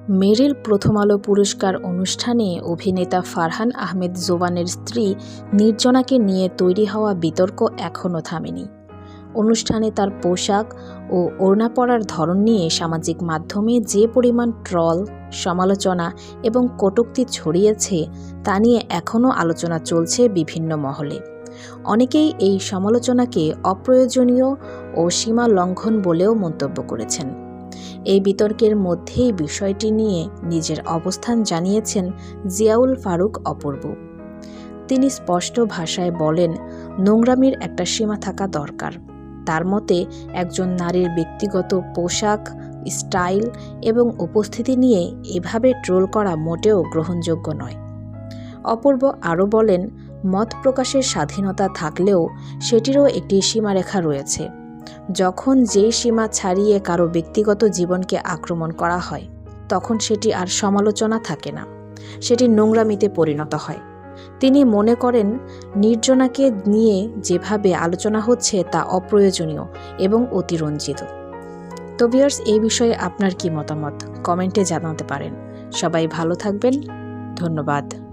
মেরিল প্রথম আলো পুরস্কার অনুষ্ঠানে অভিনেতা ফারহান আহমেদ জোবানের স্ত্রী নির্জনাকে নিয়ে তৈরি হওয়া বিতর্ক এখনও থামেনি। অনুষ্ঠানে তার পোশাক ও ওড়না পরার ধরন নিয়ে সামাজিক মাধ্যমে যে পরিমাণ ট্রল, সমালোচনা এবং কটূক্তি ছড়িয়েছে তা নিয়ে এখনও আলোচনা চলছে বিভিন্ন মহলে। অনেকেই এই সমালোচনাকে অপ্রয়োজনীয় ও সীমা লঙ্ঘন বলেও মন্তব্য করেছেন। এই বিতর্কের মধ্যেই বিষয়টি নিয়ে নিজের অবস্থান জানিয়েছেন জিয়াউল ফারুক অপূর্ব। তিনি স্পষ্ট ভাষায় বলেন, নোংরামির একটা সীমা থাকা দরকার। তার মতে একজন নারীর ব্যক্তিগত পোশাক, স্টাইল এবং উপস্থিতি নিয়ে এভাবে ট্রোল করা মোটেও গ্রহণযোগ্য নয়। অপূর্ব আরও বলেন, মত প্রকাশের স্বাধীনতা থাকলেও সেটিরও একটি সীমারেখা রয়েছে। যখন যেই সীমা ছাড়িয়ে কারো ব্যক্তিগত জীবনকে আক্রমণ করা হয়, তখন সেটি আর সমালোচনা থাকে না, সেটি নোংরামিতে পরিণত হয়। তিনি মনে করেন, নির্জনাকে নিয়ে যেভাবে আলোচনা হচ্ছে তা অপ্রয়োজনীয় এবং অতিরঞ্জিত। তো ভিউয়ার্স, এই বিষয়ে আপনার কি মতামত কমেন্টে জানাতে পারেন। সবাই ভালো থাকবেন। ধন্যবাদ।